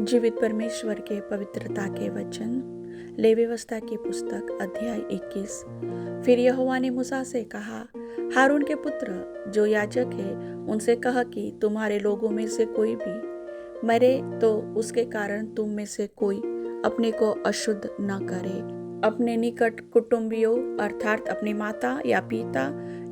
जीवित परमेश्वर के पवित्रता के वचन। लेवी व्यवस्था की पुस्तक अध्याय 21। फिर यहोवा ने मूसा से कहा, हारून के पुत्र जो याजक है उनसे कह कि तुम्हारे लोगों में से कोई भी मरे तो उसके कारण तुम में से कोई अपने को अशुद्ध न करे। अपने निकट कुटुंबियों अर्थात अपनी माता या पिता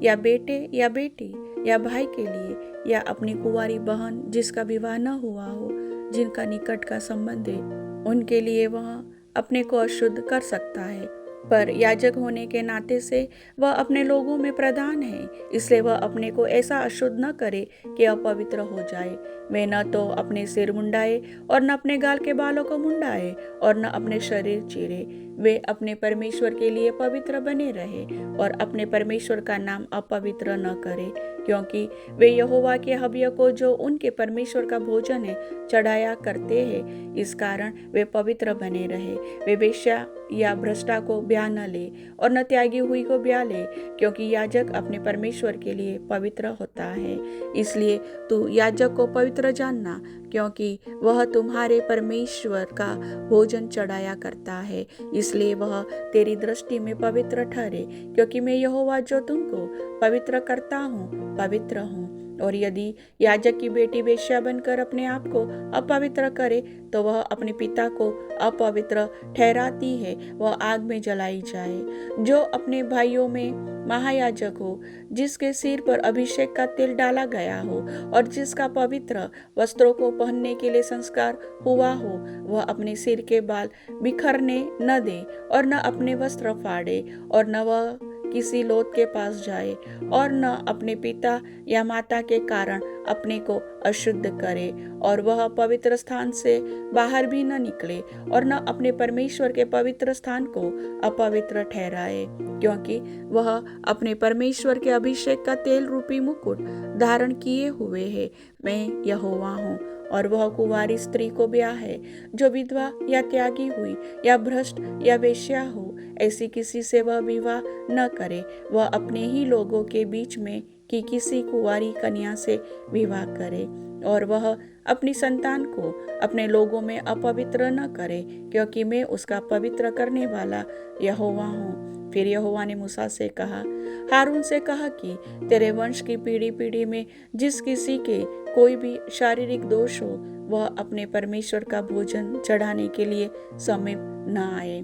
या बेटे या बेटी या भाई के लिए या अपनी कुंवारी बहन जिसका विवाह न हुआ हो, जिनका निकट का संबंध है, उनके लिए वह अपने को अशुद्ध कर सकता है। पर याजक होने के नाते से वह अपने लोगों में प्रधान है, इसलिए वह अपने को ऐसा अशुद्ध न करे कि अपवित्र हो जाए। वे न तो अपने सिर मुंडाए और न अपने गाल के बालों को मुंडाए और न अपने शरीर चीरे। वे अपने परमेश्वर के लिए पवित्र बने रहे और अपने परमेश्वर का नाम अपवित्र न करे, क्योंकि वे यहोवा के हव्य को जो उनके परमेश्वर का भोजन है चढ़ाया करते हैं। इस कारण वे पवित्र बने रहे। वे वेश्या या भ्रष्टा को ब्याह न ले और न त्यागी हुई को ब्याह ले, क्योंकि याजक अपने परमेश्वर के लिए पवित्र होता है। इसलिए तू याजक को पवित्र जानना, क्योंकि वह तुम्हारे परमेश्वर का भोजन चढ़ाया करता है। इसलिए वह तेरी दृष्टि में पवित्र ठहरे, क्योंकि मैं यहोवा जो तुमको पवित्र करता हूँ पवित्र हूँ। और यदि याजक की बेटी वेश्या बनकर अपने आप को अपवित्र करे तो वह अपने पिता को अपवित्र ठहराती है, वह आग में जलाई जाए। जो अपने भाइयों में महायाजक हो, जिसके सिर पर अभिषेक का तेल डाला गया हो और जिसका पवित्र वस्त्रों को पहनने के लिए संस्कार हुआ हो, वह अपने सिर के बाल बिखरने न दे और न अपने वस्त्र फाड़े और न वह किसी लोथ के पास जाए और न अपने पिता या माता के कारण अपने को अशुद्ध करे, और वह पवित्र स्थान से बाहर भी न निकले और न अपने परमेश्वर के पवित्र स्थान को अपवित्र ठहराए, क्योंकि वह अपने परमेश्वर के अभिषेक का तेल रूपी मुकुट धारण किए हुए है। मैं यहोवा हूँ। और वह कुंवारी स्त्री को ब्याह है जो विधवा या त्यागी हुई या भ्रष्ट या वेश्या हो, ऐसी किसी से वह विवाह न करे। वह अपने ही लोगों के बीच में कि किसी कुंवारी कन्या से विवाह करे, और वह अपनी संतान को अपने लोगों में अपवित्र न करे, क्योंकि मैं उसका पवित्र करने वाला यहोवा हूँ। फिर यहोवा ने मूसा से कहा, हारून से कहा कि तेरे वंश की पीढ़ी पीढ़ी में जिस किसी के कोई भी शारीरिक दोष हो, वह अपने परमेश्वर का भोजन चढ़ाने के लिए समीप न आए।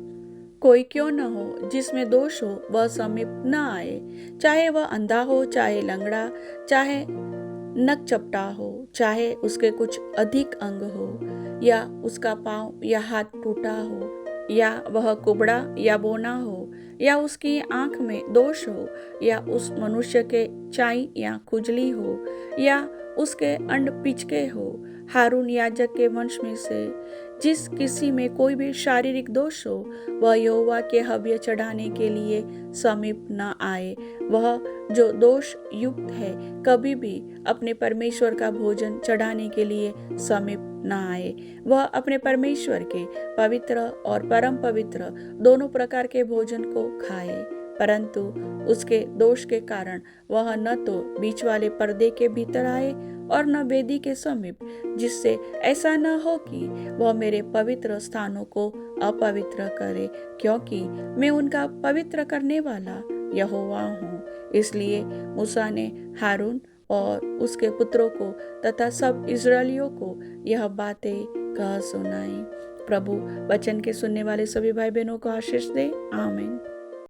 कोई क्यों न हो जिसमें दोष हो, वह समीप न आए, चाहे वह अंधा हो, चाहे लंगड़ा, चाहे नक चपटा हो, चाहे उसके कुछ अधिक अंग हो, या उसका पाँव या हाथ टूटा हो, या वह कुबड़ा या बोना हो, या उसकी आंख में दोष हो, या उस मनुष्य के चाई या खुजली हो, या उसके अंड पिचके हो। हारून याजक के वंश में से जिस किसी में कोई भी शारीरिक दोष हो, वह यहोवा के हव्य चढ़ाने के लिए समीप न आए। वह जो दोष युक्त है कभी भी अपने परमेश्वर का भोजन चढ़ाने के लिए समीप न आए। वह अपने परमेश्वर के पवित्र और परम पवित्र दोनों प्रकार के भोजन को खाए, परंतु उसके दोष के कारण वह न तो बीच वाले पर्दे के भीतर आए और न वेदी के समीप, जिससे ऐसा न हो कि वह मेरे पवित्र स्थानों को अपवित्र करे, क्योंकि मैं उनका पवित्र करने वाला यहोवा हूँ। इसलिए मूसा ने हारून और उसके पुत्रों को तथा सब इस्राएलियों को यह बातें कह सुनाई। प्रभु वचन के सुनने वाले सभी भाई बहनों को आशीष दे। आमीन।